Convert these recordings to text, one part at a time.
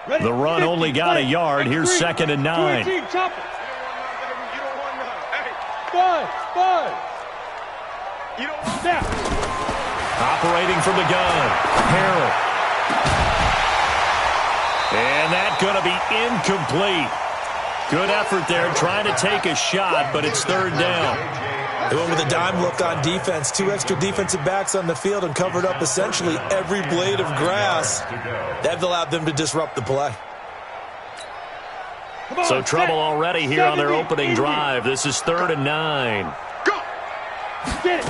The run only got a yard. Here's 2nd and 9. Operating from the gun, Harrell. And that's going to be incomplete. Good effort there, trying to take a shot, but it's 3rd down. They went with a dime look on defense. 2 extra defensive backs on the field and covered up essentially every blade of grass. That allowed them to disrupt the play. So trouble already here on their opening drive. This is 3rd and 9. Go! Get it!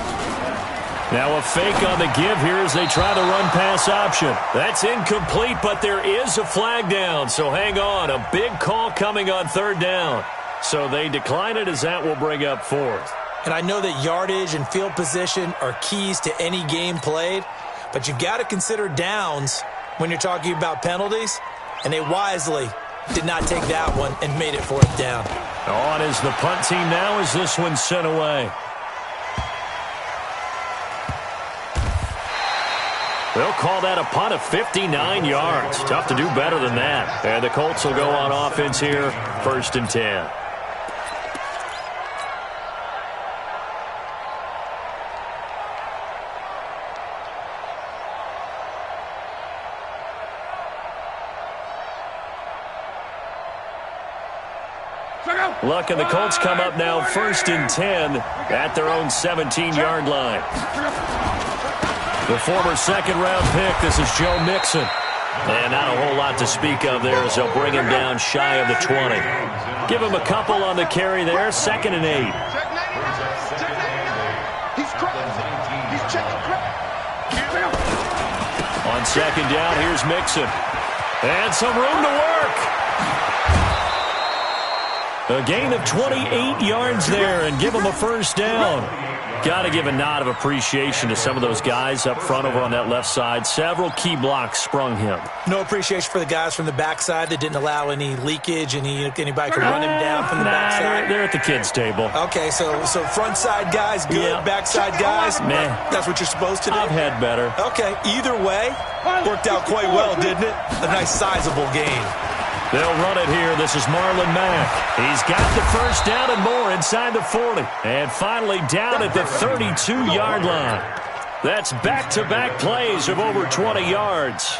Now a fake on the give here as they try the run-pass option. That's incomplete, but there is a flag down, so hang on. A big call coming on 3rd down. So they decline it as that will bring up 4th. And I know that yardage and field position are keys to any game played, but you've got to consider downs when you're talking about penalties, and they wisely did not take that one and made it 4th down. On is the punt team now as this one's sent away. They'll call that a punt of 59 yards. Tough to do better than that. And the Colts will go on offense here, 1st and 10. Luck and the Colts come up now 1st and 10 at their own 17-yard line. The former 2nd-round pick, this is Joe Mixon. And not a whole lot to speak of there as they'll bring him down shy of the 20. Give him a couple on the carry there, 2nd and 8. On 2nd down, here's Mixon. And some room to work. A gain of 28 yards there and give him a 1st down. Got to give a nod of appreciation to some of those guys up front over on that left side. Several key blocks sprung him. No appreciation for the guys from the backside that didn't allow any leakage, anybody could run him down from the backside. They're at the kids' table. Okay, so front side guys good, yeah. Backside guys, meh. That's what you're supposed to do? I've had better. Okay, either way, worked out quite well, didn't it? A nice sizable gain. They'll run it here. This is Marlon Mack. He's got the 1st down and more inside the 40. And finally down at the 32-yard line. That's back-to-back plays of over 20 yards.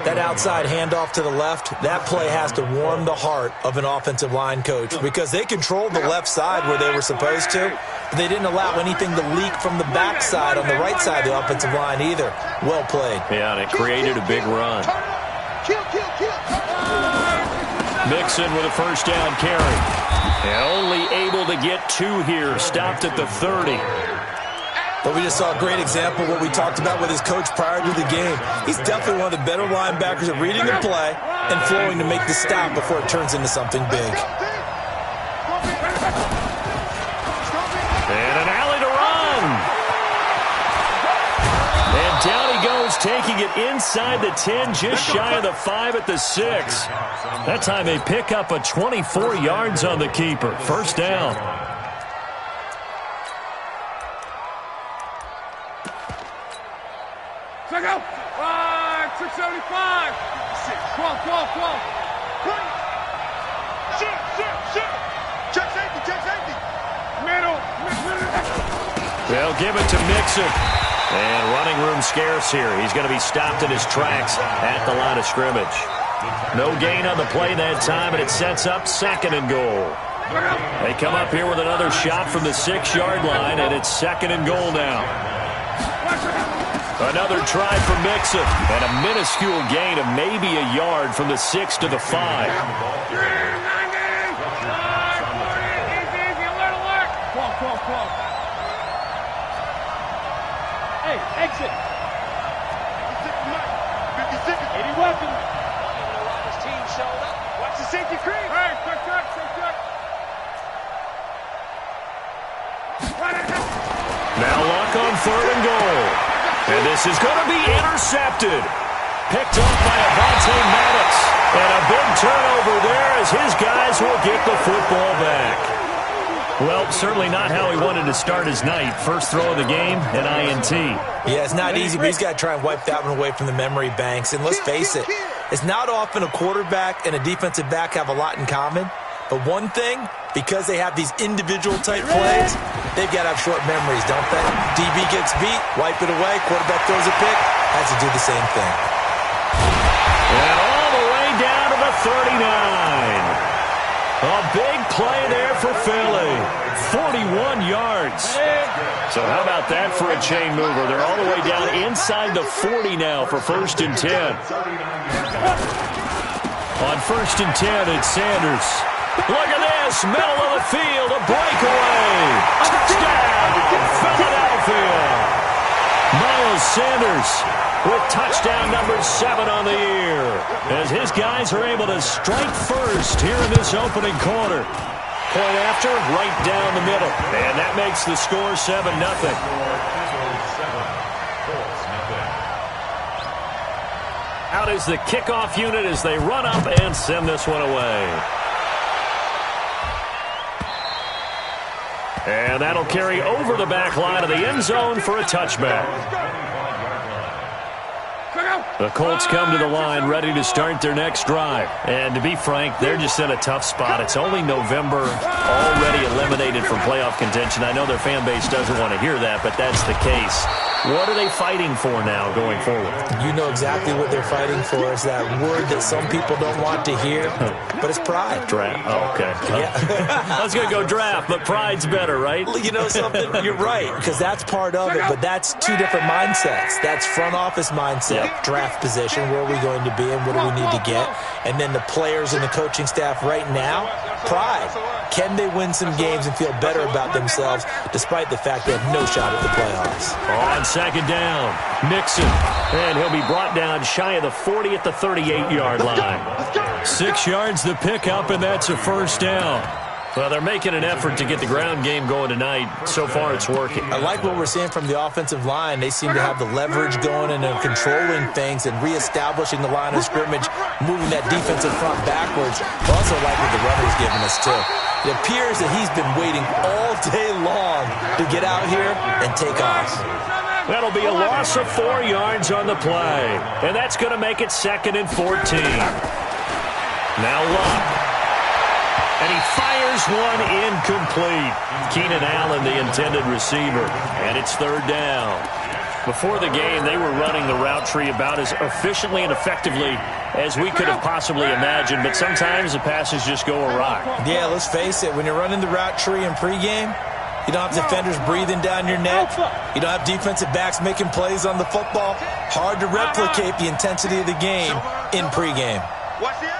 That outside handoff to the left, that play has to warm the heart of an offensive line coach because they controlled the left side where they were supposed to, but they didn't allow anything to leak from the backside on the right side of the offensive line either. Well played. Yeah, and it created a big run. Mixon with a 1st down carry. And only able to get 2 here. Stopped at the 30. But we just saw a great example of what we talked about with his coach prior to the game. He's definitely one of the better linebackers at reading the play and flowing to make the stop before it turns into something big. And an alley to run. And down he goes, taking it inside the 10, just shy of the 5 at the 6. That time they pick up a 24 yards on the keeper. 1st down. Check out. 675. 12. Shoot. Check safety. Middle. They'll give it to Mixon. And running room scarce here. He's going to be stopped in his tracks at the line of scrimmage. No gain on the play that time, and it sets up 2nd and goal. They come up here with another shot from the 6-yard line, and it's 2nd and goal now. Another try for Mixon, and a minuscule gain of maybe a yard from the 6 to the 5. Hey, exit. 80 weapons. His team showed up. Watch the safety creep. Hey, quick. Now Luck on 3rd and goal. And this is going to be intercepted. Picked off by Avonte Maddox. And a big turnover there as his guys will get the football back. Well, certainly not how he wanted to start his night. First throw of the game, an INT. Yeah, it's not easy, but he's got to try and wipe that one away from the memory banks. And let's face it, It's not often a quarterback and a defensive back have a lot in common, but one thing, because they have these individual type plays, they've got to have short memories, don't they? DB gets beat, wipe it away, quarterback throws a pick, has to do the same thing. And all the way down to the 39. A big play there for Philly. 41 yards. So how about that for a chain mover? They're all the way down inside the 40 now for 1st and 10. On 1st and 10, it's Sanders. Look at this. Middle of the field. A breakaway. Touchdown, Philadelphia. Miles Sanders with touchdown number 7 on the year, as his guys are able to strike first here in this opening quarter. Point after, right down the middle. And that makes the score 7-0. Out is the kickoff unit as they run up and send this one away. And that'll carry over the back line of the end zone for a touchback. The Colts come to the line ready to start their next drive. And to be frank, they're just in a tough spot. It's only November, already eliminated from playoff contention. I know their fan base doesn't want to hear that, but that's the case. What are they fighting for now going forward? You know exactly what they're fighting for. Is that word that some people don't want to hear, but it's pride. Draft. Oh, okay. Yeah. I was going to go draft, but pride's better, right? You know something? You're right, because that's part of it, but that's two different mindsets. That's front office mindset, draft position, where are we going to be and what do we need to get? And then the players and the coaching staff right now, pride. Can they win some games and feel better about themselves despite the fact they have no shot at the playoffs? On 2nd down, Mixon. And he'll be brought down shy of the 40 at the 38-yard line. 6 yards the pickup, and that's a 1st down. Well, they're making an effort to get the ground game going tonight. So far, it's working. I like what we're seeing from the offensive line. They seem to have the leverage going and they're controlling things and reestablishing the line of scrimmage, moving that defensive front backwards. I also like what the runner's giving us, too. It appears that he's been waiting all day long to get out here and take off. That'll be a loss of 4 yards on the play. And that's going to make it 2nd and 14. Now Luck. And he fires one incomplete. Keenan Allen, the intended receiver. And it's 3rd down. Before the game, they were running the route tree about as efficiently and effectively as we could have possibly imagined. But sometimes the passes just go awry. Yeah, let's face it. When you're running the route tree in pregame, you don't have defenders breathing down your neck. You don't have defensive backs making plays on the football. Hard to replicate the intensity of the game in pregame. Watch the end.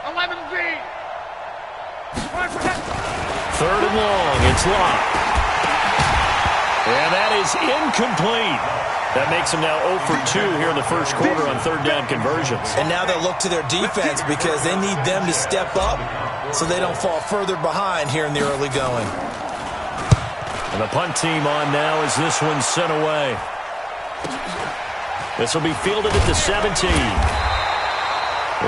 11-Z. 3rd and long. It's Locke. And that is incomplete. That makes them now 0 for 2 here in the first quarter on 3rd down conversions. And now they'll look to their defense because they need them to step up so they don't fall further behind here in the early going. And the punt team on now as this one's sent away. This will be fielded at the 17.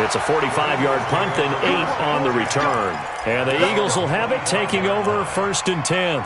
It's a 45-yard punt, then 8 on the return. And the Eagles will have it, taking over 1st and 10.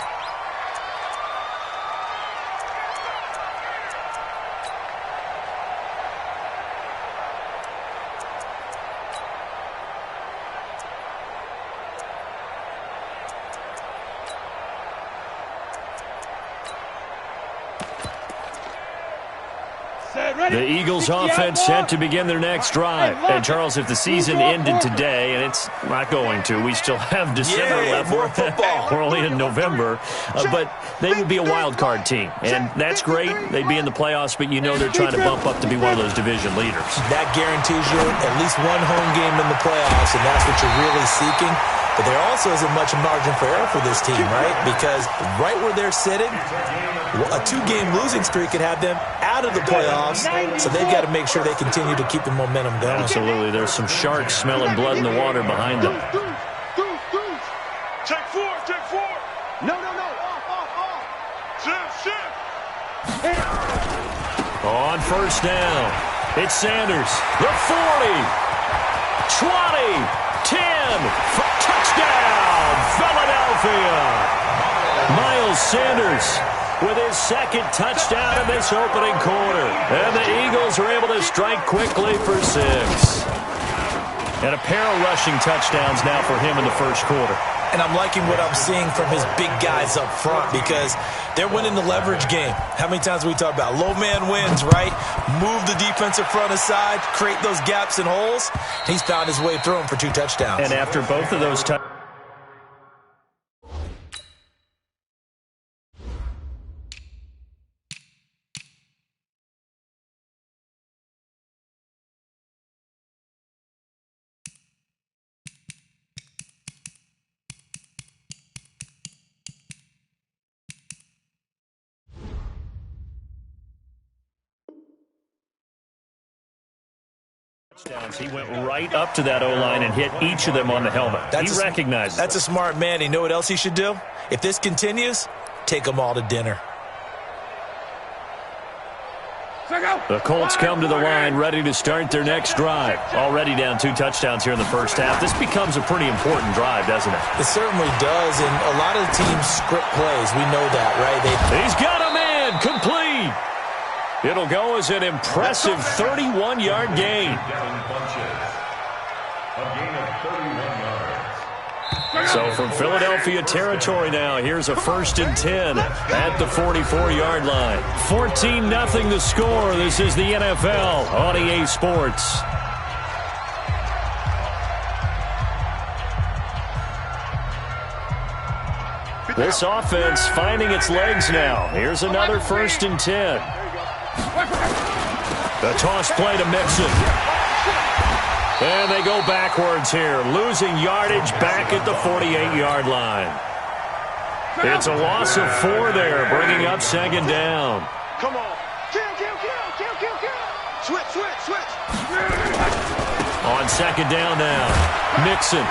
The Eagles offense set to begin their next drive. And, Charles, if the season ended today, and it's not going to, we still have December left. More football. We're only in November. But they would be a wild card team. And that's great. They'd be in the playoffs, but you know they're trying to bump up to be one of those division leaders. That guarantees you at least one home game in the playoffs, and that's what you're really seeking. But there also isn't much margin for error for this team, right? Because right where they're sitting, a 2-game losing streak could have them out of the playoffs, so they've got to make sure they continue to keep the momentum going. Absolutely. There's some sharks smelling blood in the water behind them. Check 4, check 4. No. Off. Shift. On 1st down, it's Sanders. The 40, 20, 10, touchdown, Philadelphia. Miles Sanders with his second touchdown in this opening quarter. And the Eagles are able to strike quickly for 6. And a pair of rushing touchdowns now for him in the first quarter. And I'm liking what I'm seeing from his big guys up front because they're winning the leverage game. How many times we talk about low man wins, right? Move the defensive front aside, create those gaps and holes. He's found his way through them for 2 touchdowns. And after both of those touchdowns, he went right up to that O-line and hit each of them on the helmet. He recognized that's a smart man. You know what else he should do? If this continues, take them all to dinner. The Colts come to the line ready to start their next drive. Already down 2 touchdowns here in the first half. This becomes a pretty important drive, doesn't it? It certainly does, and a lot of the teams script plays. We know that, right? He's got a man complete. It'll go as an impressive 31-yard gain. So from Philadelphia territory now, here's a 1st and 10 at the 44-yard line. 14-0 the score. This is the NFL on EA Sports. This offense finding its legs now. Here's another 1st and 10. The toss play to Mixon. And they go backwards here, losing yardage back at the 48-yard line. It's a loss of 4 there, bringing up 2nd down. Come on. Kill. Switch. On 2nd down now, Mixon.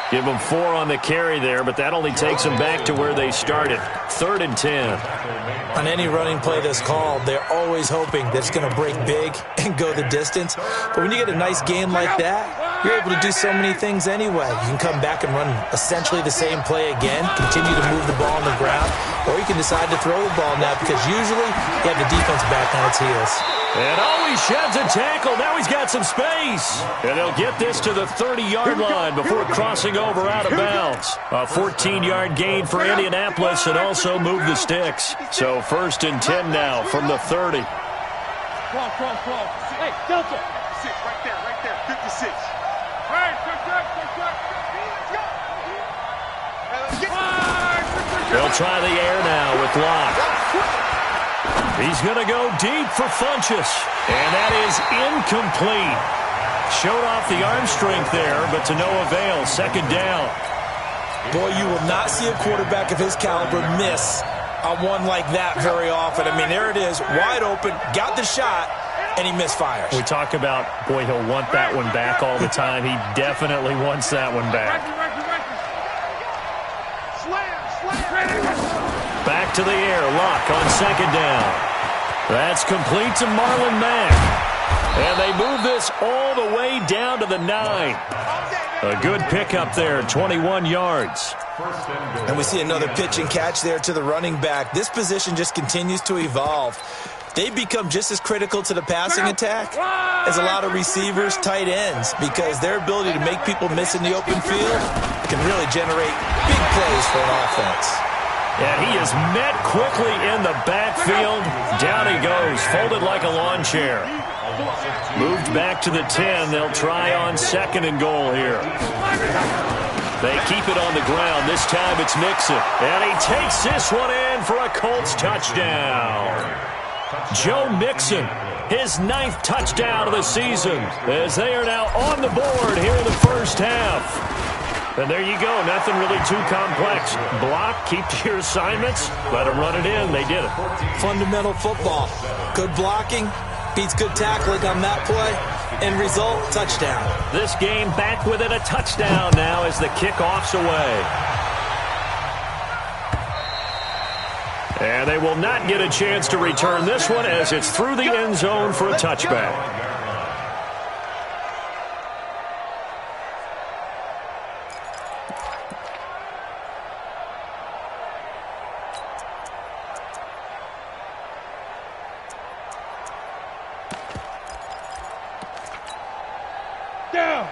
Give them 4 on the carry there, but that only takes them back to where they started. 3rd and 10. On any running play that's called, they're always hoping that it's going to break big and go the distance. But when you get a nice game like that, you're able to do so many things anyway. You can come back and run essentially the same play again, continue to move the ball on the ground, or you can decide to throw the ball now because usually you have the defense back on its heels. And he sheds a tackle. Now he's got some space. And they'll get this to the 30-yard line before crossing over out of bounds. A 14-yard gain for Indianapolis and also move the sticks. So 1st and 10 now from the 30. Cross. Hey, Delta. 6, right there. 56. Hey, They'll try the air now with Locke. He's going to go deep for Funchess. And that is incomplete. Showed off the arm strength there, but to no avail. 2nd down. Boy, you will not see a quarterback of his caliber miss on one like that very often. I mean, there it is, wide open, got the shot, and he misfires. We talk about, boy, he'll want that one back all the time. He definitely wants that one back. Back to the air, Locke on 2nd down. That's complete to Marlon Mack. And they move this all the way down to the 9. A good pickup there, 21 yards. And we see another pitch and catch there to the running back. This position just continues to evolve. They become just as critical to the passing attack as a lot of receivers, tight ends, because their ability to make people miss in the open field can really generate big plays for an offense. And he is met quickly in the backfield. Down he goes, folded like a lawn chair. Moved back to the 10. They'll try on 2nd and goal here. They keep it on the ground. This time it's Mixon. And he takes this one in for a Colts touchdown. Joe Mixon, his 9th touchdown of the season, as they are now on the board here in the first half. And there you go. Nothing really too complex. Block, keep to your assignments, let them run it in. They did it. Fundamental football. Good blocking beats good tackling on that play. End result, touchdown. This game back within a touchdown now as the kickoff's away. And they will not get a chance to return this one as it's through the end zone for a touchback.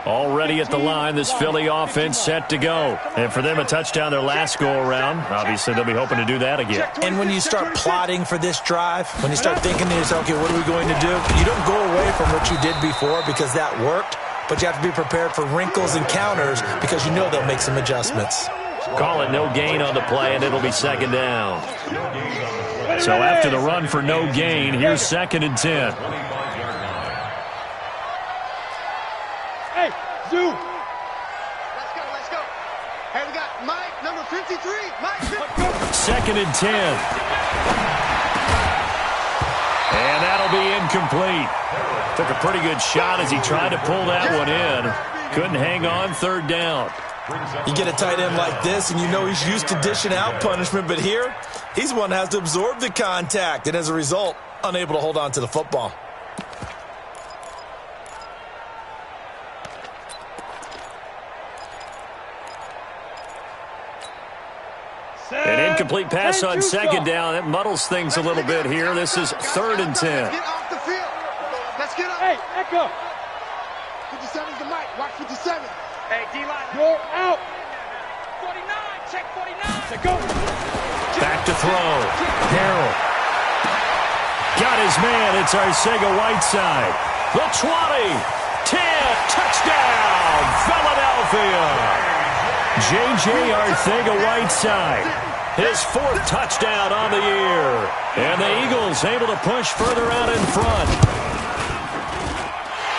Already at the line, this Philly offense set to go. And for them, a touchdown their last go-around. Obviously, they'll be hoping to do that again. And when you start plotting for this drive, when you start thinking to yourself, okay, what are we going to do? You don't go away from what you did before because that worked, but you have to be prepared for wrinkles and counters because you know they'll make some adjustments. Call it no gain on the play, and it'll be second down. So after the run for no gain, here's 2nd and 10. Hey, Zoo. Let's go. Hey, we got Mike, number 53. Mike, 2nd and 10. And that'll be incomplete. Took a pretty good shot as he tried to pull that one in. Couldn't hang on, 3rd down. You get a tight end like this, and you know he's used to dishing out punishment, but here, he's the one that has to absorb the contact, and as a result, unable to hold on to the football. An incomplete pass on 2nd down. That muddles things a little bit here. This is 3rd and 10. Get off the field. Let's get up. Hey, Echo. 57's the mic. Watch 57. Hey, D-line. You're out. 49. Check 49. Let's go. Back to throw. Harrell. Got his man. It's Arcega-Whiteside. The 20. 10. Touchdown. Philadelphia. J.J. Arcega-Whiteside. His 4th touchdown on the year. And the Eagles able to push further out in front.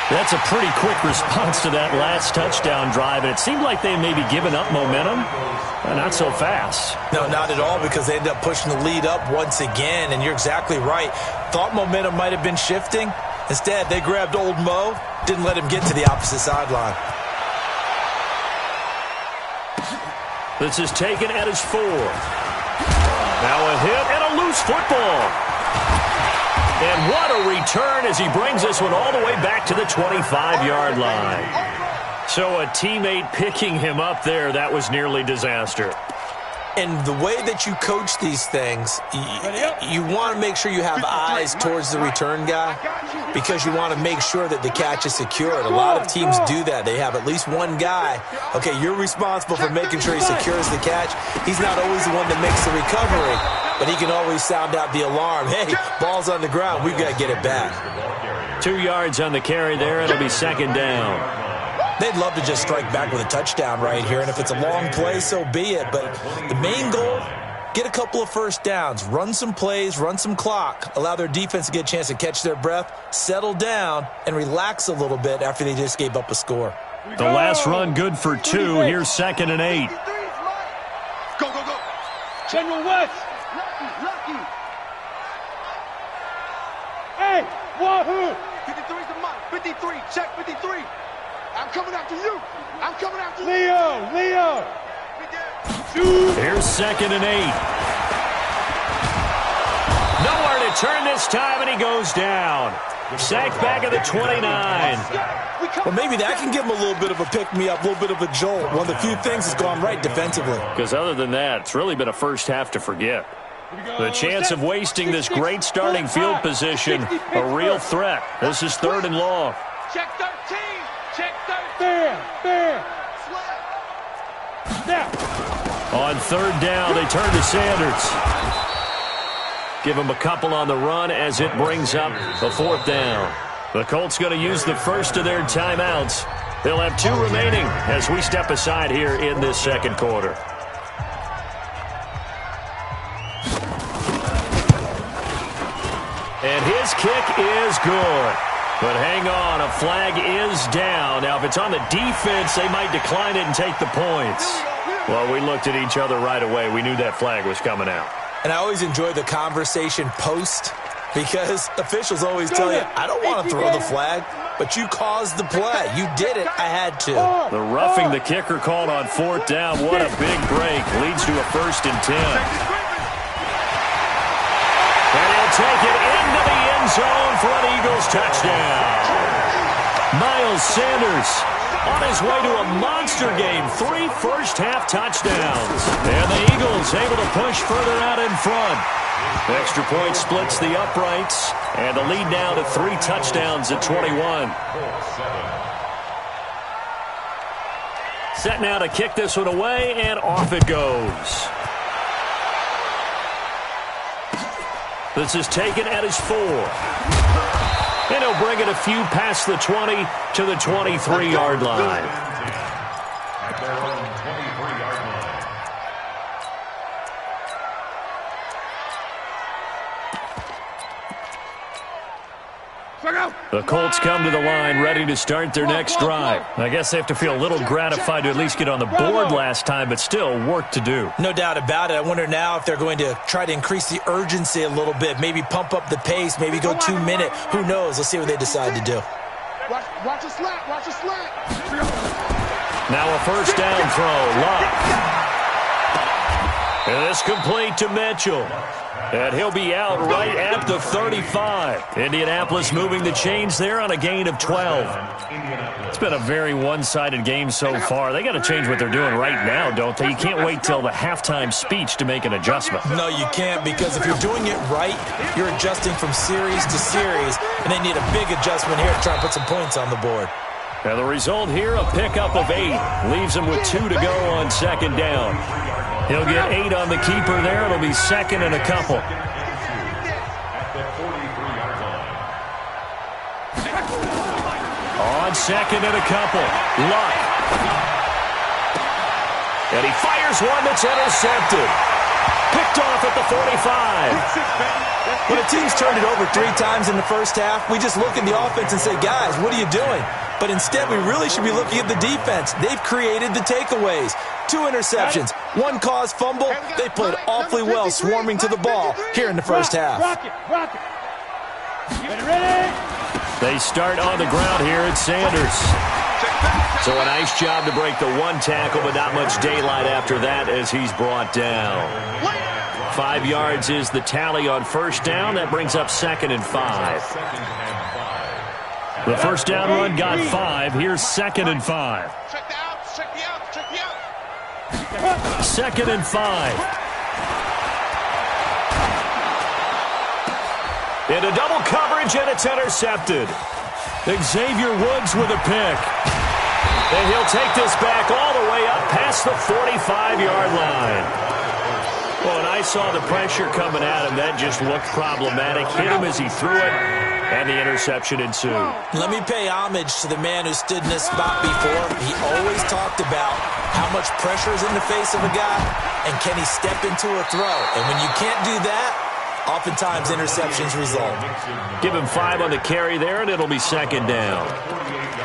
That's a pretty quick response to that last touchdown drive, and it seemed like they may be giving up momentum. Not so fast. No, not at all, because they ended up pushing the lead up once again, and you're exactly right. Thought momentum might have been shifting. Instead, they grabbed old Mo, didn't let him get to the opposite sideline. This is taken at his 4. Now a hit and a loose football. And what a return as he brings this one all the way back to the 25-yard line. So a teammate picking him up there, that was nearly disaster. And the way that you coach these things, you want to make sure you have eyes towards the return guy because you want to make sure that the catch is secured. A lot of teams do that. They have at least one guy. Okay, you're responsible for making sure he secures the catch. He's not always the one that makes the recovery, but he can always sound out the alarm. Hey, ball's on the ground. We've got to get it back. 2 yards on the carry there. It'll be 2nd down. They'd love to just strike back with a touchdown right here, and if it's a long play, so be it. But the main goal, get a couple of first downs, run some plays, run some clock, allow their defense to get a chance to catch their breath, settle down, and relax a little bit after they just gave up a score. The last run good for 2. Here's 2nd and 8. Go. General West. Lucky. Hey, Wahoo. 53's the mic. 53. Check 53. I'm coming after you. Leo. Here's 2nd and 8. Nowhere to turn this time, and he goes down. Sacked back at the 29. Well, maybe that can give him a little bit of a pick-me-up, a little bit of a jolt. One of the few things that's gone right defensively. Because other than that, it's really been a first half to forget. The chance of wasting this great starting field position, a real threat. This is 3rd and long. Check 13. Check 13. Fair. Now. On 3rd down, they turn to Sanders. Give him a couple on the run as it brings up the 4th down. The Colts going to use the first of their timeouts. They'll have 2 remaining as we step aside here in this 2nd quarter. And his kick is good. But hang on, a flag is down. Now, if it's on the defense, they might decline it and take the points. Well, we looked at each other right away. We knew that flag was coming out. And I always enjoy the conversation post because officials always tell you, I don't want to throw the flag, but you caused the play. You did it. I had to. The roughing the kicker called on 4th down. What a big break. Leads to a 1st and 10. And he'll take it into the end zone for an Eagles touchdown. Miles Sanders on his way to a monster game. 3 first-half touchdowns. And the Eagles able to push further out in front. Extra point splits the uprights. And the lead now to 3 touchdowns at 21. Set now to kick this one away, and off it goes. This is taken at his 4. And he'll bring it a few past the 20 to the 23-yard line. The Colts come to the line ready to start their next drive. I guess they have to feel a little gratified to at least get on the board last time, but still work to do. No doubt about it. I wonder now if they're going to try to increase the urgency a little bit, maybe pump up the pace, maybe go 2 minute. Who knows? Let's see what they decide to do. Watch a slant. Watch a slant. Now a first down throw. Luck. And it's complete to Mitchell. And he'll be out right at the 35. Indianapolis moving the chains there on a gain of 12. It's been a very one-sided game so far. They got to change what they're doing right now, don't they? You can't wait till the halftime speech to make an adjustment. No, you can't, because if you're doing it right, you're adjusting from series to series, and they need a big adjustment here to try and put some points on the board. Now the result here, a pickup of 8. Leaves them with 2 to go on second down. He'll get 8 on the keeper there. It'll be second and a couple. On second and a couple. Luck. And he fires one that's intercepted. Picked off at the 45. When a team's turned it over 3 times in the first half, we just look at the offense and say, guys, what are you doing? But instead, we really should be looking at the defense. They've created the takeaways. 2 interceptions, 1 caused fumble. They played awfully well swarming to the ball here in the first half. They start on the ground here at Sanders. So a nice job to break the 1 tackle, but not much daylight after that as he's brought down. 5 yards is the tally on first down. That brings up second and 5. The first down run got 5. Here's second and 5. Second and 5. Into double coverage, and it's intercepted. Xavier Woods with a pick. And he'll take this back all the way up past the 45-yard line. Well, and I saw the pressure coming at him. That just looked problematic. Hit him as he threw it, and the interception ensued. Let me pay homage to the man who stood in this spot before. He always talked about how much pressure is in the face of a guy, and can he step into a throw. And when you can't do that, oftentimes interceptions result. Give him 5 on the carry there, and it'll be second down.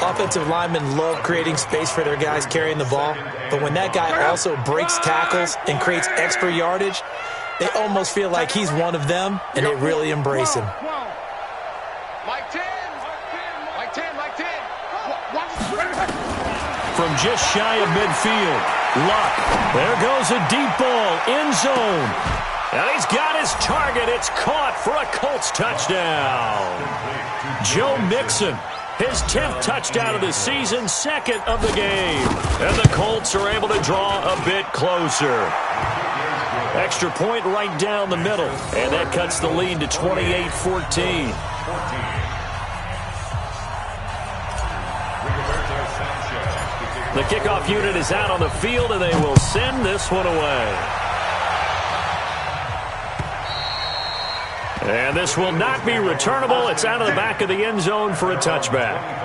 Offensive linemen love creating space for their guys carrying the ball, but when that guy also breaks tackles and creates extra yardage, they almost feel like he's one of them, and they really embrace him. From just shy of midfield, Luck. There goes a deep ball, end zone. And he's got his target. It's caught for a Colts touchdown. Joe Mixon, his 10th touchdown of the season, 2nd of the game. And the Colts are able to draw a bit closer. Extra point right down the middle. And that cuts the lead to 28-14. The kickoff unit is out on the field, and they will send this one away. And this will not be returnable. It's out of the back of the end zone for a touchback.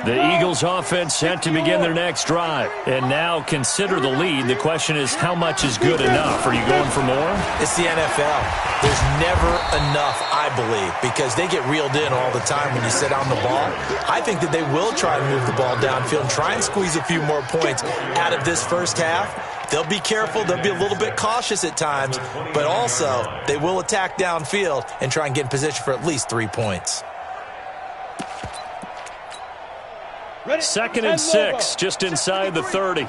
The Eagles offense set to begin their next drive. And now consider the lead. The question is, how much is good enough? Are you going for more? It's the NFL. There's never enough, I believe, because they get reeled in all the time when you sit on the ball. I think that they will try and move the ball downfield and try and squeeze a few more points out of this first half. They'll be careful. They'll be a little bit cautious at times, but also they will attack downfield and try and get in position for at least 3 points. 2nd and 6, just inside the 30.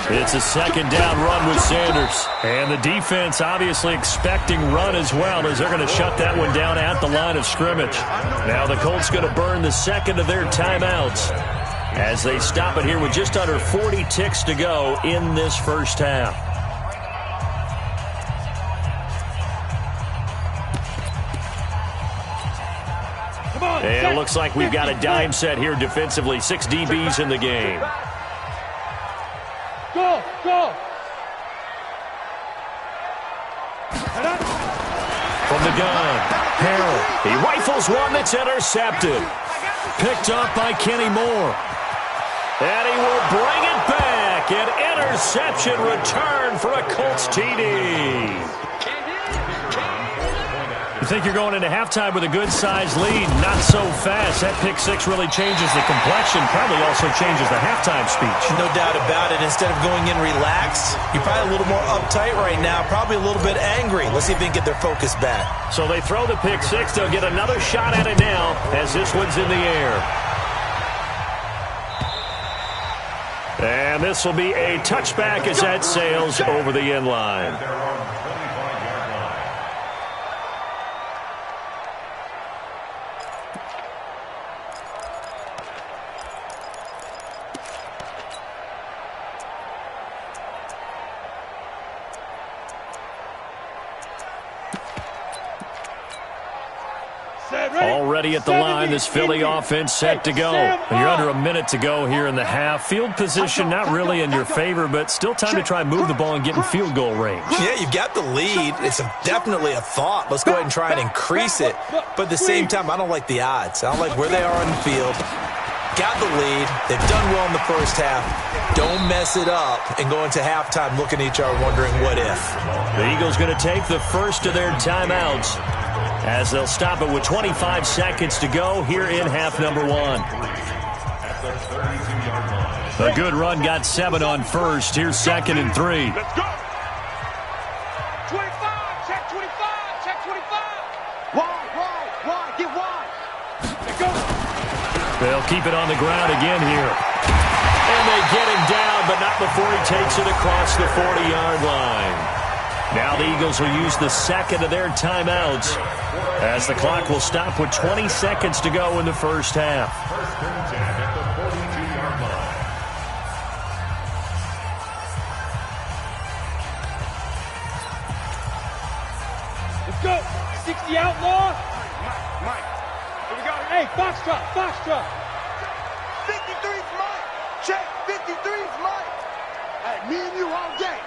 It's a second down run with Sanders. And the defense obviously expecting run as well, as they're going to shut that one down at the line of scrimmage. Now the Colts going to burn the second of their timeouts as they stop it here with just under 40 ticks to go in this first half. looks like we've got a dime set here defensively. 6 DBs in the game. Go, go. From the gun, Harrell. He rifles one that's intercepted. Picked up by Kenny Moore. And he will bring it back. An interception return for a Colts TD. You think you're going into halftime with a good-sized lead. Not so fast. That pick six really changes the complexion. Probably also changes the halftime speech. No doubt about it. Instead of going in relaxed, you're probably a little more uptight right now. Probably a little bit angry. Let's see if they can get their focus back. So they throw the pick six. They'll get another shot at it now as this one's in the air. And this will be a touchback as that sails over the end line. Already at the line, this Philly offense set to go. You're under a minute to go here in the half. Field position not really in your favor, but still time to try and move the ball and get in field goal range. Yeah, you've got the lead. It's definitely a thought. Let's go ahead and try and increase it. But at the same time, I don't like the odds. I don't like where they are on the field. Got the lead. They've done well in the first half. Don't mess it up and go into halftime looking at each other wondering what if. The Eagles going to take the first of their timeouts as they'll stop it with 25 seconds to go here in half number one. A good run got 7 on first. Here's 2nd and 3. Let's go. 25, check 25, check 25. Wide, get wide. Let's go. They'll keep it on the ground again here. And they get him down, but not before he takes it across the 40-yard line. Now the Eagles will use the second of their timeouts as the clock will stop with 20 seconds to go in the first half. First and 10 at the 42-yard line. Let's go. 60 outlaw. Mike. Here we go. Hey, Foxtrot. 53's Mike. Check. 53's Mike. Hey, me and you all day.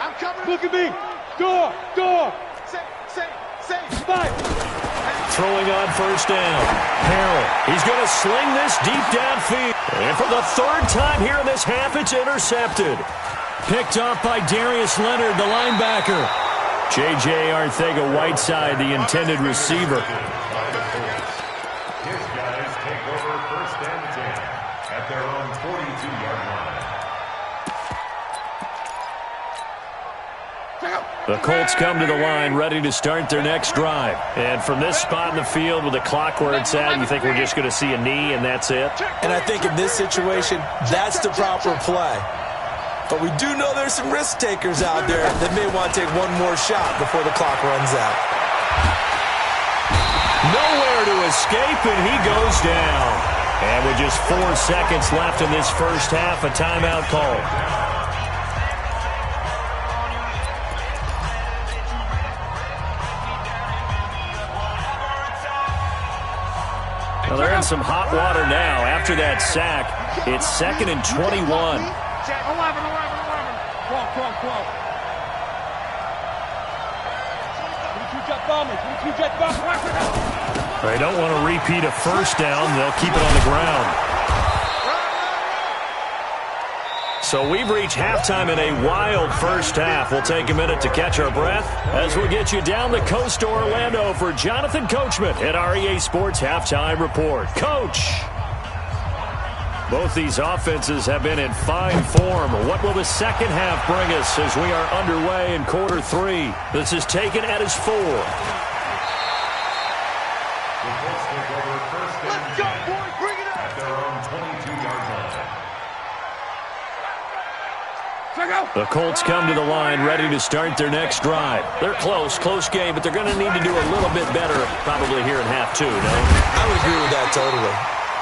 I'm coming. Look at me. Door. Say. Spike. Throwing on first down. Harrell. He's going to sling this deep downfield. And for the third time here in this half, it's intercepted. Picked off by Darius Leonard, the linebacker. J.J. Arcega-Whiteside, the intended receiver. His guys take over first and 10 at their own 42-yard line. The Colts come to the line ready to start their next drive. And from this spot in the field with the clock where it's at, you think we're just going to see a knee and that's it? And I think in this situation, that's the proper play. But we do know there's some risk takers out there that may want to take one more shot before the clock runs out. Nowhere to escape, and he goes down. And with just 4 seconds left in this first half, a timeout call. Well, they're in some hot water now. After that sack, it's 2nd and 21. 11. Come on. 22 jet bomber. They don't want to repeat a first down. They'll keep it on the ground. So we've reached halftime in a wild first half. We'll take a minute to catch our breath as we'll get you down the coast to Orlando for Jonathan Coachman at our EA Sports Halftime Report. Coach! Both these offenses have been in fine form. What will the second half bring us as we are underway in quarter 3? This is taken at his 4. Let's go, boys. Bring it up. At their own 22-yard line. The Colts come to the line ready to start their next drive. They're close game, but they're going to need to do a little bit better probably here in half 2, no? I would agree with that totally.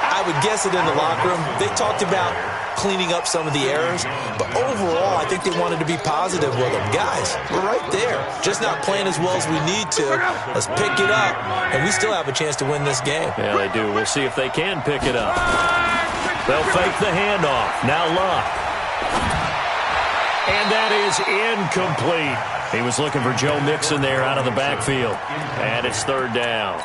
I would guess it in the locker room. They talked about cleaning up some of the errors. But overall, I think they wanted to be positive with them. Guys, we're right there. Just not playing as well as we need to. Let's pick it up, and we still have a chance to win this game. Yeah, they do. We'll see if they can pick it up. They'll fake the handoff. Now Luck. And that is incomplete. He was looking for Joe Mixon there out of the backfield. And it's third down.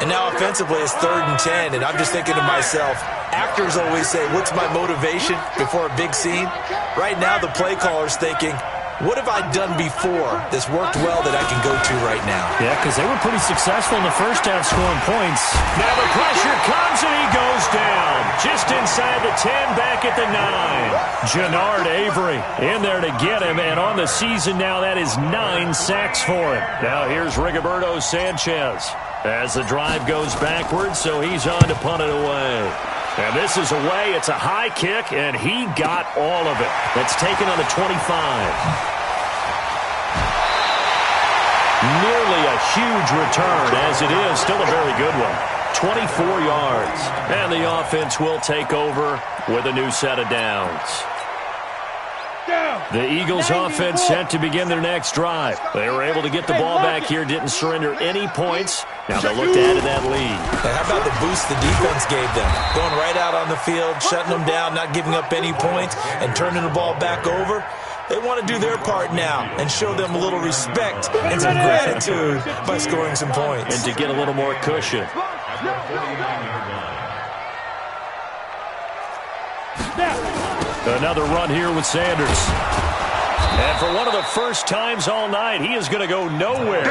And now offensively it's 3rd and 10, and I'm just thinking to myself, actors always say, what's my motivation before a big scene? Right now the play caller's thinking, what have I done before that's worked well that I can go to right now? Yeah, because they were pretty successful in the first half scoring points. Now the pressure comes and he goes down. Just inside the 10, back at the 9. Jannard Avery in there to get him, and on the season now that is 9 sacks for him. Now here's Rigoberto Sanchez as the drive goes backwards, so he's on to punt it away. And this is away. It's a high kick, and he got all of it. That's taken on the 25. Nearly a huge return, as it is. Still a very good one. 24 yards. And the offense will take over with a new set of downs. The Eagles offense set to begin their next drive. They were able to get the ball back here, didn't surrender any points. Now they look to add to that lead. How about the boost the defense gave them? Going right out on the field, shutting them down, not giving up any points, and turning the ball back over. They want to do their part now and show them a little respect and some gratitude by scoring some points. And to get a little more cushion. Another run here with Sanders. And for one of the first times all night, he is going to go nowhere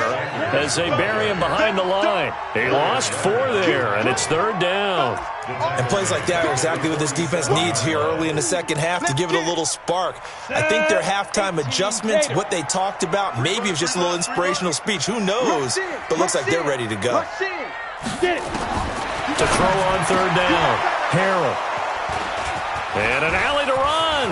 as they bury him behind the line. He lost 4 there, and it's 3rd down. And plays like that are exactly what this defense needs here early in the second half to give it a little spark. I think their halftime adjustments, what they talked about, maybe it was just a little inspirational speech. Who knows? But looks like they're ready to go. To throw on 3rd down, Harrell. And an alley to run.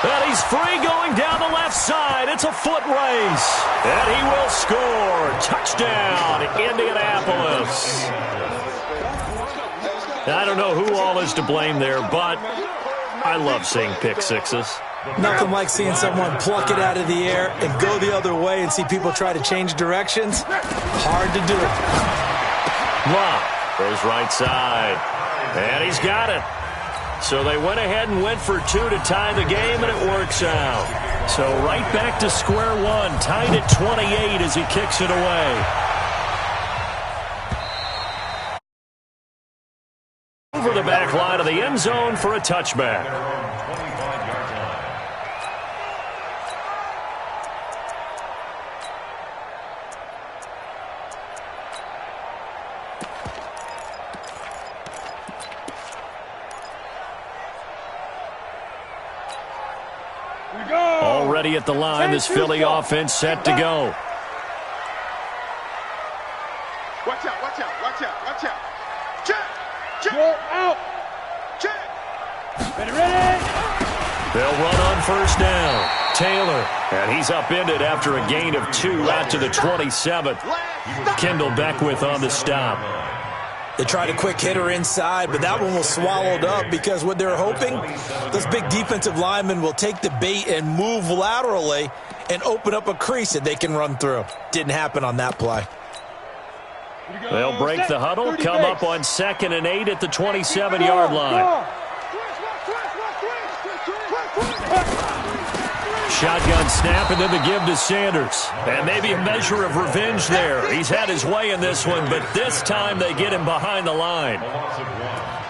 And he's free going down the left side. It's a foot race. And he will score. Touchdown, Indianapolis. I don't know who all is to blame there, but I love seeing pick sixes. Nothing like seeing someone pluck it out of the air and go the other way and see people try to change directions. Hard to do it. Luck goes right side. And he's got it. So they went ahead and went for 2 to tie the game, and it works out. So right back to square one, tied at 28 as he kicks it away. Over the back line of the end zone for a touchback. Already at the line, this Philly offense set to go. Watch out, watch out, watch out, watch out. Check, check. Go out. Check. Ready. They'll run on 1st down. Taylor, and he's upended after a gain of 2 out to the 27. Kendall Beckwith on the stop. They tried a quick hitter inside, but that one was swallowed up because what they're hoping, those big defensive linemen will take the bait and move laterally and open up a crease that they can run through. Didn't happen on that play. They'll break the huddle, come up on 2nd and 8 at the 27-yard line. Shotgun snap, and then the give to Sanders. And maybe a measure of revenge there. He's had his way in this one, but this time they get him behind the line.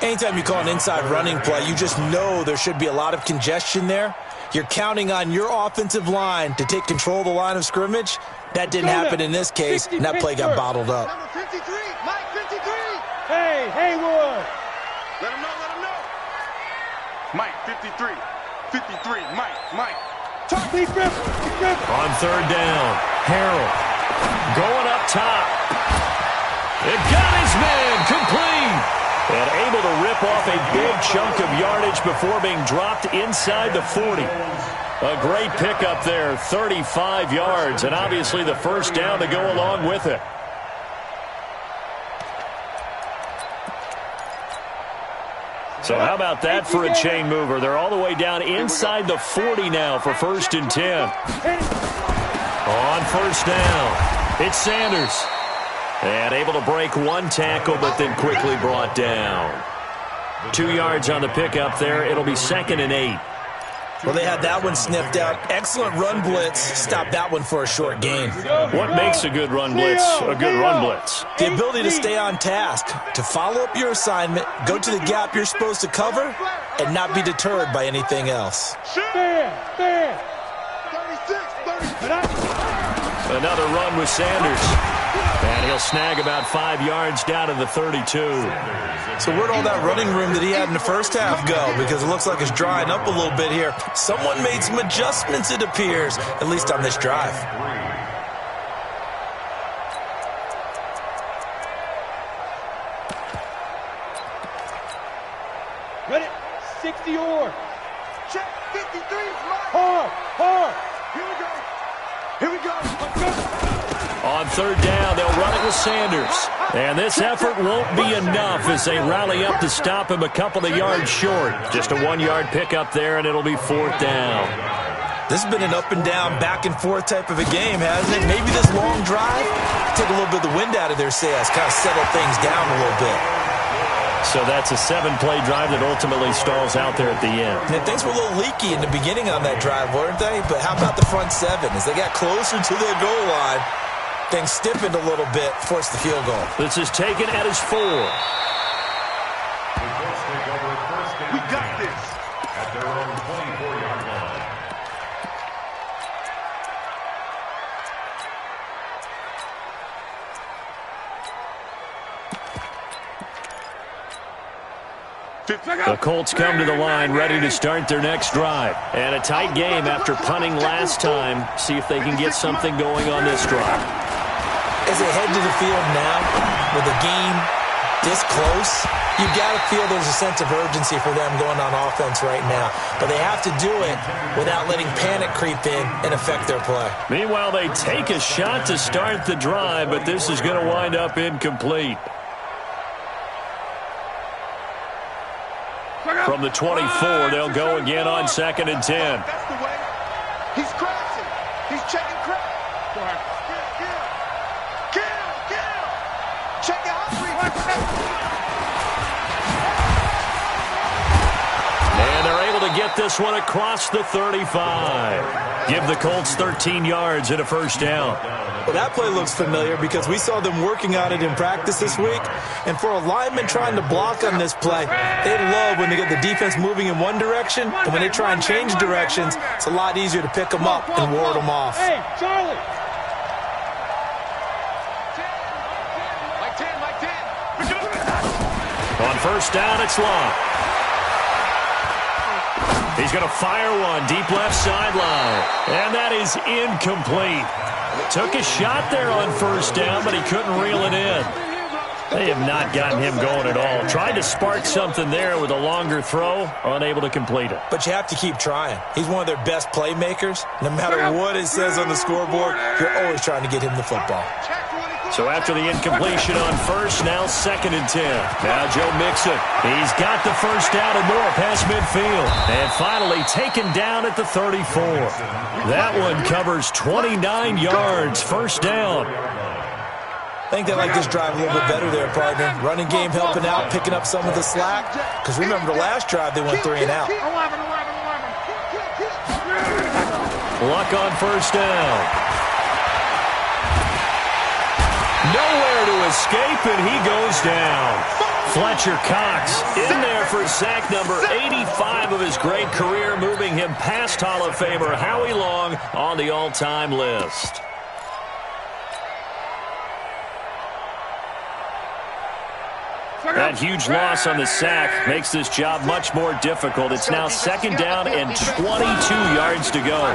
Anytime you call an inside running play, you just know there should be a lot of congestion there. You're counting on your offensive line to take control of the line of scrimmage. That didn't happen in this case, and that play got bottled up. Number 53, Mike 53. Hey, Haywood. Let him know. Mike 53. 53, Mike. On 3rd down, Harrell going up top. It got his man complete. And able to rip off a big chunk of yardage before being dropped inside the 40. A great pickup there, 35 yards, and obviously the 1st down to go along with it. So how about that for a chain mover? They're all the way down inside the 40 now for 1st and 10. On first down, it's Sanders. And able to break one tackle, but then quickly brought down. 2 yards on the pickup there. It'll be 2nd and 8. Well, they had that one sniffed out. Excellent run blitz. Stopped that one for a short gain. What makes a good run blitz a good run blitz? The ability to stay on task, to follow up your assignment, go to the gap you're supposed to cover, and not be deterred by anything else. Another run with Sanders. And he'll snag about 5 yards down to the 32. So where'd all that running room that he had in the first half go? Because it looks like it's drying up a little bit here. Someone made some adjustments, it appears, at least on this drive. Ready? 60 or. Check 53. Hard. Here we go. Let's go. On 3rd down, they'll run it with Sanders. And this effort won't be enough as they rally up to stop him a couple of yards short. Just a 1-yard pickup there, and it'll be 4th down. This has been an up and down, back and forth type of a game, hasn't it? Maybe this long drive, take a little bit of the wind out of their sails, kind of settle things down a little bit. So that's a 7-play drive that ultimately stalls out there at the end. And things were a little leaky in the beginning on that drive, weren't they? But how about the front 7? As they got closer to their goal line, things stiffened a little bit, forced the field goal. This is taken at his 4. We got this. At their own 24-yard line. The Colts come to the line ready to start their next drive. And a tight game after punting last time. See if they can get something going on this drive. As they head to the field now, with the game this close, you've got to feel there's a sense of urgency for them going on offense right now. But they have to do it without letting panic creep in and affect their play. Meanwhile, they take a shot to start the drive, but this is going to wind up incomplete. From the 24, they'll go again on 2nd and 10. That's the way. He's crashing. He's checking crash. Go ahead. Kill. Check it out. And they're able to get this one across the 35. Give the Colts 13 yards and a 1st down. Well, that play looks familiar because we saw them working on it in practice this week. And for a lineman trying to block on this play, they love when they get the defense moving in one direction. And when they try and change directions, it's a lot easier to pick them up and ward them off. Hey, Charlie. On 1st down, it's Long. He's going to fire one deep left sideline. And that is incomplete. Took a shot there on 1st down, but he couldn't reel it in. They have not gotten him going at all. Tried to spark something there with a longer throw, unable to complete it. But you have to keep trying. He's one of their best playmakers. No matter what it says on the scoreboard, you're always trying to get him the football. So after the incompletion on 1st, now 2nd and 10. Now Joe Mixon. He's got the 1st down and more past midfield. And finally taken down at the 34. That one covers 29 yards. 1st down. I think they like this drive a little bit better there, partner. Running game helping out, picking up some of the slack. Because remember the last drive, they went 3 and out. Luck on 1st down. Nowhere to escape, and he goes down. Fletcher Cox in there for sack number 85 of his great career, moving him past Hall of Famer Howie Long on the all-time list. That huge loss on the sack makes this job much more difficult. It's now 2nd down and 22 yards to go.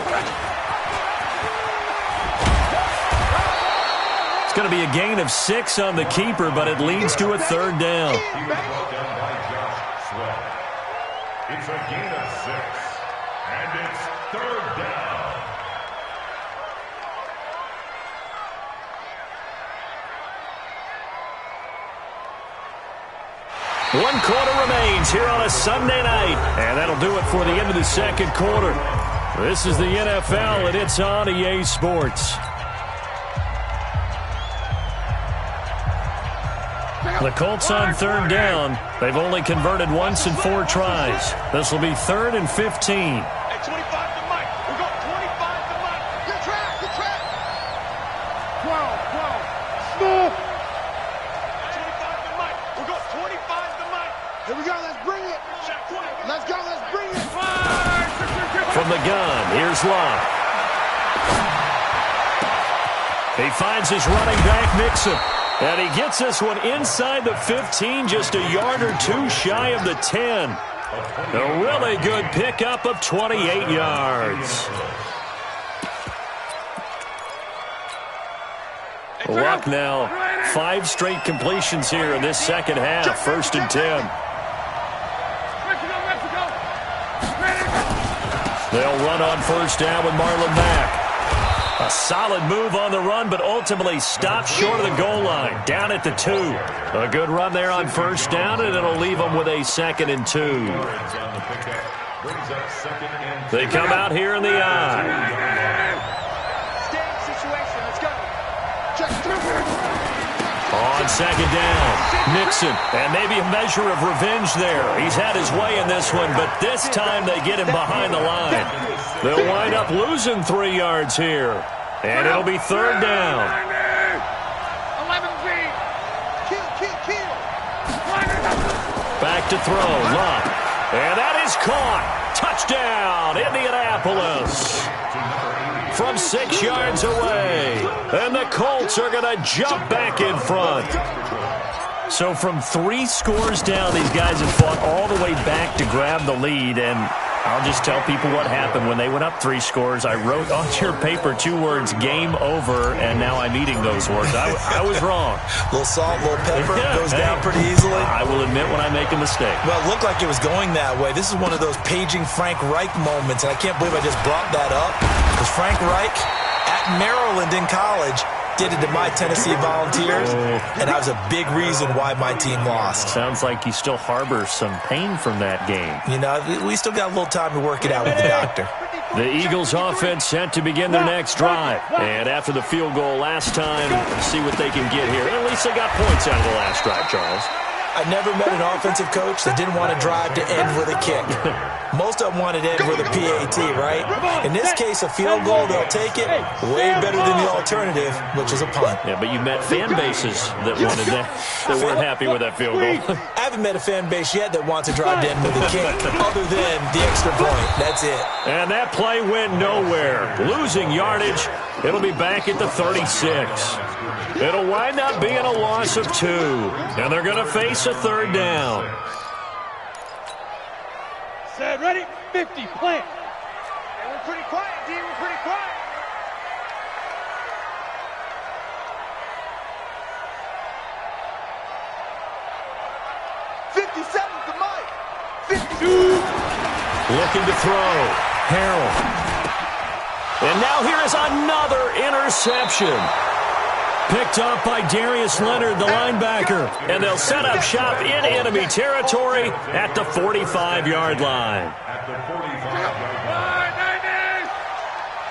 It's going to be a gain of 6 on the keeper, but it leads to a 3rd down. It's a gain of 6, and it's 3rd down. 1 quarter remains here on a Sunday night. And that'll do it for the end of the second quarter. This is the NFL, and it's on EA Sports. The Colts on third down. They've only converted once in 4 tries. This will be 3rd and 15. Hey, 25 to Mike. We got 25 to Mike. Good track, good track. 12. Smooth. 25 to Mike. We got 25 to Mike. Here we go, let's bring it. Let's go, let's bring it. From the gun, here's Locke. He finds his running back, Mixon. And he gets this one inside the 15, just a yard or 2 shy of the 10. A really good pickup of 28 yards. Luck now, 5 straight completions here in this second half, 1st and 10. They'll run on 1st down with Marlon Mack. A solid move on the run, but ultimately stopped short of the goal line, down at the 2. A good run there on 1st down, and it'll leave them with a 2nd and 2. They come out here in the eye. Stand situation, let's go. On 2nd down, Mixon, and maybe a measure of revenge there. He's had his way in this one, but this time they get him behind the line. They'll wind up losing 3 yards here, and it'll be 3rd down. 11 feet. Kill. Back to throw, Locke, and that is caught. Touchdown, Indianapolis. From 6 yards away, and the Colts are going to jump back in front. So from 3 scores down, these guys have fought all the way back to grab the lead, and I'll just tell people what happened when they went up 3 scores. I wrote on your paper 2 words, game over, and now I'm eating those words. I was wrong. A little salt, a little pepper, goes down pretty easily. I will admit when I make a mistake. Well, it looked like it was going that way. This is one of those paging Frank Reich moments, and I can't believe I just brought that up. Because Frank Reich, at Maryland in college, did it to my Tennessee Volunteers, and that was a big reason why my team lost. Sounds like you still harbor some pain from that game. You know, we still got a little time to work it out with the doctor. The Eagles offense set to begin their next drive. And after the field goal last time, see what they can get here. At least they got points out of the last drive, Charles. I never met an offensive coach that didn't want to drive to end with a kick. Most of them wanted to end with a PAT, right? In this case, a field goal, they'll take it. Way better than the alternative, which is a punt. Yeah, but you met fan bases that wanted that weren't happy with that field goal. I haven't met a fan base yet that wants to drive to end with a kick, other than the extra point. That's it. And that play went nowhere. Losing yardage. It'll be back at the 36. It'll wind up being a loss of 2. And they're going to face a 3rd down. Set, ready, 50, plant. Hey, we're pretty quiet, D. We're pretty quiet. To Mike. 52. Looking to throw. Harrell. And now here is another interception. Picked off by Darius Leonard, the linebacker. And they'll set up shop in enemy territory at the 45-yard line. At the 45-yard line.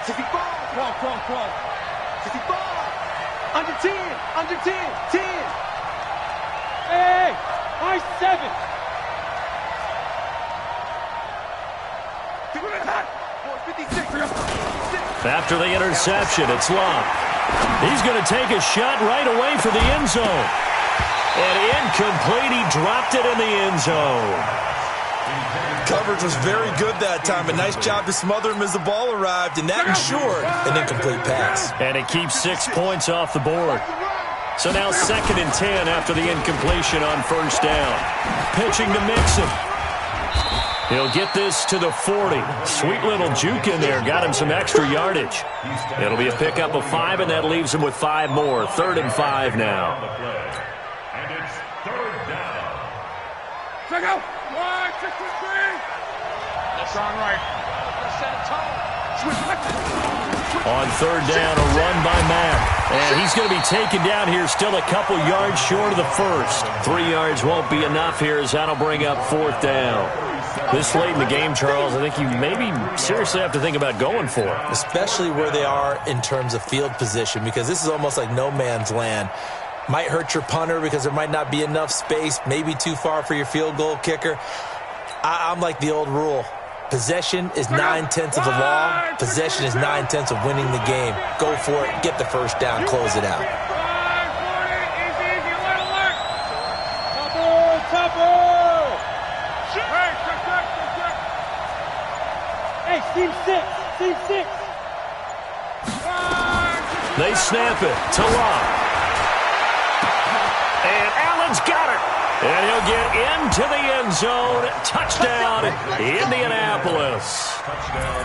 65. Crawl. 65. Under 10. Under 10. 10. Hey, I 7. After the interception, it's Locke. He's going to take a shot right away for the end zone. And incomplete. He dropped it in the end zone. Coverage was very good that time. A nice job to smother him as the ball arrived, and that ensured an incomplete pass. And it keeps 6 points off the board. So now 2nd and 10 after the incompletion on 1st down. Pitching to Mixon. He'll get this to the 40. Sweet little juke in there. Got him some extra yardage. It'll be a pickup of 5, and that leaves him with 5 more. 3rd and 5 now. And it's 3rd down. Check out. 1, 2, 3. That's on right. Set a tone. On third down, a run by Mack. And he's going to be taken down here, still a couple yards short of the first. 3 yards won't be enough here as that'll bring up fourth down. This late in the game, Charles, I think you maybe seriously have to think about going for it. Especially where they are in terms of field position, because this is almost like no man's land. Might hurt your punter because there might not be enough space, maybe too far for your field goal kicker. I'm like the old rule. Possession is 9/10 of the law. Possession is 9/10 of winning the game. Go for it. Get the first down. Close it out. Hey, team six. Team six. They snap it to Locke. And Allen's got it. And he'll get into the end zone. Touchdown, Indianapolis.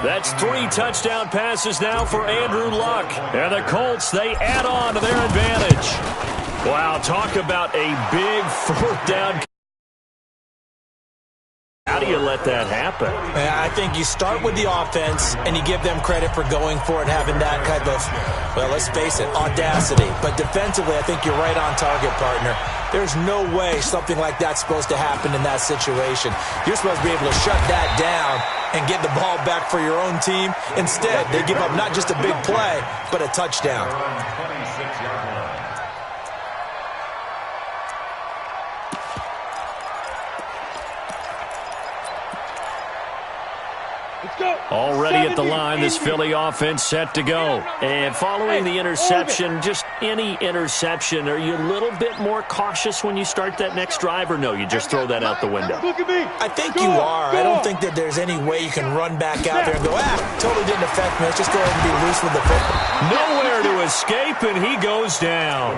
That's 3 touchdown passes now for Andrew Luck. And the Colts, they add on to their advantage. Wow, talk about a big fourth down. How do you let that happen? I think you start with the offense and you give them credit for going for it, having that kind of, well, let's face it, audacity. But defensively, I think you're right on target, partner. There's no way something like that's supposed to happen in that situation. You're supposed to be able to shut that down and get the ball back for your own team. Instead, they give up not just a big play, but a touchdown. Already at the line, this Philly offense set to go. And following the interception, just any interception, are you a little bit more cautious when you start that next drive, or no, you just throw that out the window? I think you are. I don't think that there's any way you can run back out there and go, totally didn't affect me. Let's just go ahead and be loose with the football. Nowhere to escape, and he goes down.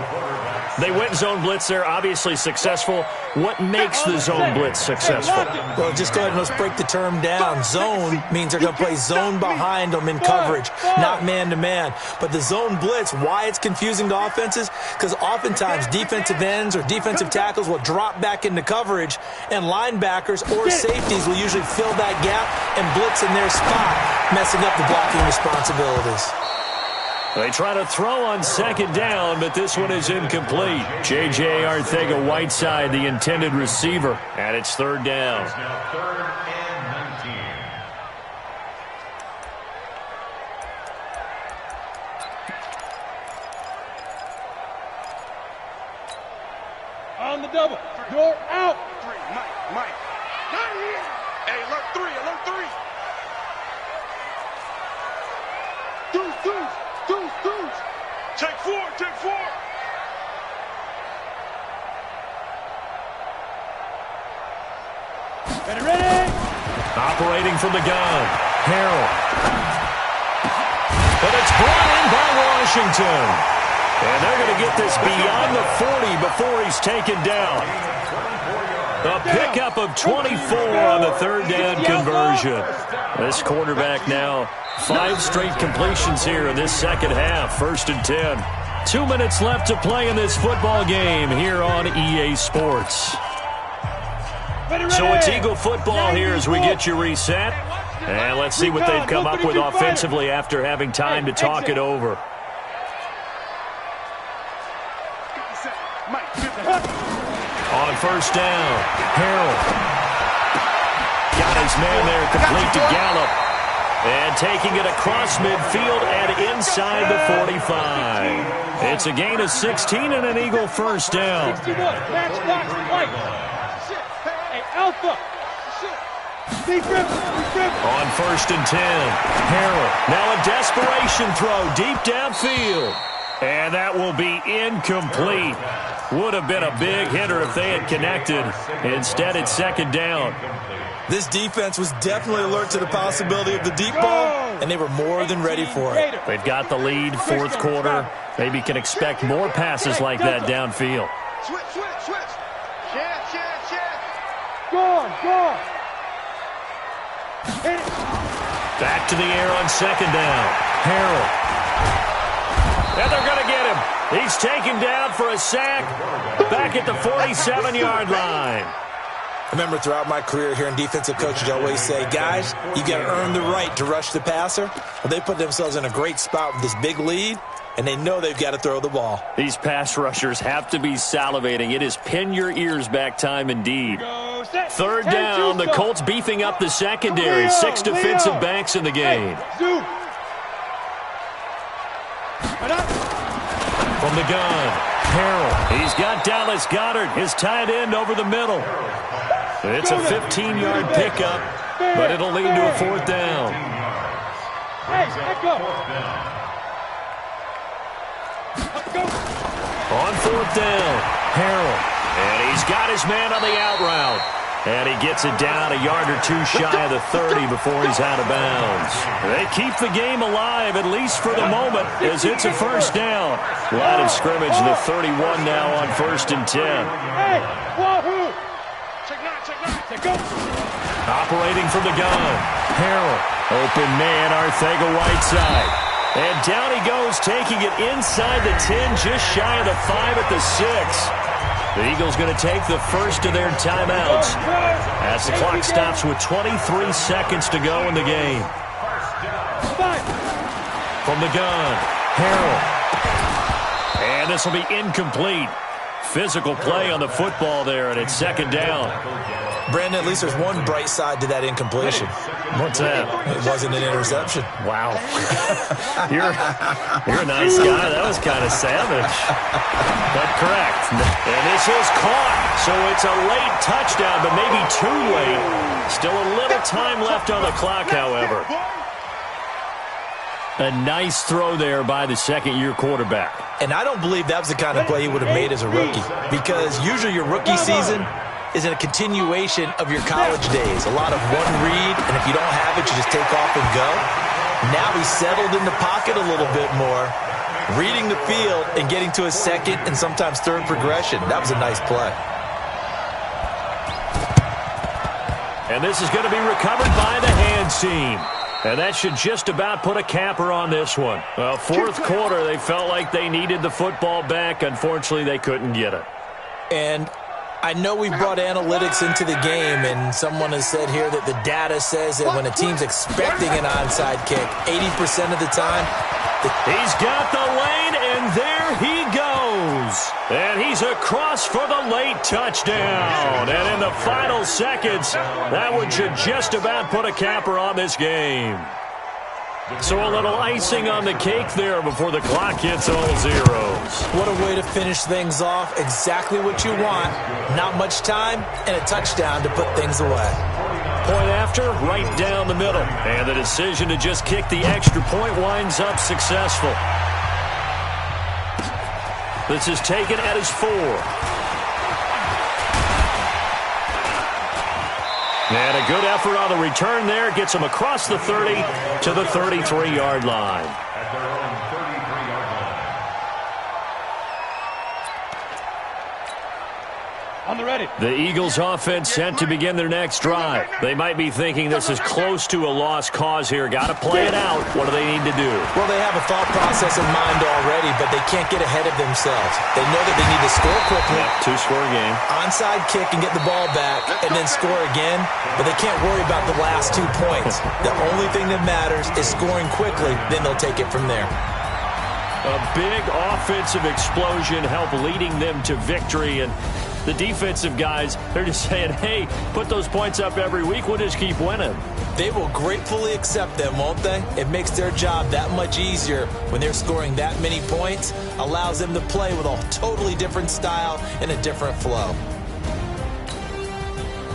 They went zone blitz there, obviously successful. What makes the zone blitz successful? Well, just go ahead and let's break the term down. Zone means they're going to play zone behind them in coverage, not man-to-man. But the zone blitz, why it's confusing to offenses? Because oftentimes defensive ends or defensive tackles will drop back into coverage, and linebackers or safeties will usually fill that gap and blitz in their spot, messing up the blocking responsibilities. They try to throw on second down, but this one is incomplete. J.J. Arcega-Whiteside, the intended receiver, and it's third down. It's now 3rd and 19. On the double. You're out. Mike. Hey, alert 3. Deuce. Take 4. Ready? Operating from the gun, Harrell. But it's brought in by Washington. And they're going to get this beyond the 40 before he's taken down. A pickup of 24 on the third down conversion. This quarterback now 5 straight completions here in this second half. 1st and 10. 2 minutes left to play in this football game here on EA Sports. So it's Eagle football here as we get you reset. And let's see what they've come up with offensively after having time to talk it over. On first down, Harrell. Got his man there complete to Gallup. And taking it across midfield and inside the 45. It's a gain of 16 and an Eagle first down. Alpha. On 1st and 10, Harrell. Now a desperation throw deep downfield. And that will be incomplete. Would have been a big hitter if they had connected. Instead, it's second down. This defense was definitely alert to the possibility of the deep ball, and they were more than ready for it. They've got the lead, fourth quarter. Maybe can expect more passes like that downfield. Switch. Go on. Back to the air on second down. Harrell. And they're going to get him. He's taken down for a sack back at the 47-yard line. Remember, throughout my career here in defensive coaching, I always say, guys, you got to earn the right to rush the passer. Well, they put themselves in a great spot with this big lead, and they know they've got to throw the ball. These pass rushers have to be salivating. It is pin your ears back time indeed. Third down, the Colts beefing up the secondary. 6 defensive backs in the game. From the gun, Harrell. He's got Dallas Goedert, his tight end, over the middle. It's a 15-yard pickup, but it'll lead to a 4th down. On 4th down, Harrell. And he's got his man on the out route. And he gets it down a yard or two shy of the 30 before he's out of bounds. They keep the game alive, at least for the moment, as it's a 1st down. Line of scrimmage, the 31 now on 1st and 10. Operating from the gun, Harrell. Open man, Arcega-Whiteside. And down he goes, taking it inside the 10, just shy of the 5 at the 6. The Eagles going to take the first of their timeouts as the clock stops with 23 seconds to go in the game. From the gun, Harrell. And this will be incomplete. Physical play on the football there, and it's 2nd down. Brandon, at least there's one bright side to that incompletion. What's that? It wasn't an interception. Wow. You're a nice guy. That was kind of savage. But correct. And this is caught. So it's a late touchdown, but maybe too late. Still a little time left on the clock, however. A nice throw there by the second-year quarterback. And I don't believe that was the kind of play he would have made as a rookie, because usually your rookie season is in a continuation of your college days. A lot of one read, and if you don't have it, you just take off and go. Now he's settled in the pocket a little bit more, reading the field and getting to his second and sometimes third progression. That was a nice play. And this is going to be recovered by the hands team. And that should just about put a capper on this one. Well, 4th quarter, they felt like they needed the football back. Unfortunately, they couldn't get it. And I know we brought analytics into the game, and someone has said here that the data says that when a team's expecting an onside kick, 80% of the time, he's got the lane, and there he goes. And he's across for the late touchdown. And in the final seconds, that would should just about put a capper on this game. So a little icing on the cake there before the clock hits all zeros. What a way to finish things off. Exactly what you want. Not much time and a touchdown to put things away. Point after, right down the middle. And the decision to just kick the extra point winds up successful. This is taken at his 4. And a good effort on the return there. Gets him across the 30 to the 33-yard line. At their own 33-yard line. On the ready. The Eagles offense set to begin their next drive. They might be thinking this is close to a lost cause here. Got to play it out. What do they need to do? Well, they have a thought process in mind already, but they can't get ahead of themselves. They know that they need to score quickly. Yep, 2-score game. Onside kick and get the ball back and then score again, but they can't worry about the last 2 points. The only thing that matters is scoring quickly, then they'll take it from there. A big offensive explosion helped leading them to victory, and the defensive guys, they're just saying, hey, put those points up every week, we'll just keep winning. They will gratefully accept them, won't they? It makes their job that much easier when they're scoring that many points, allows them to play with a totally different style and a different flow.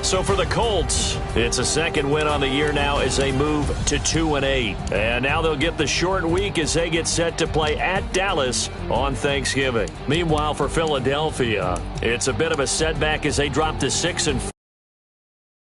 So for the Colts, it's a second win on the year now as they move to 2-8. And now they'll get the short week as they get set to play at Dallas on Thanksgiving. Meanwhile, for Philadelphia, it's a bit of a setback as they drop to 6-4.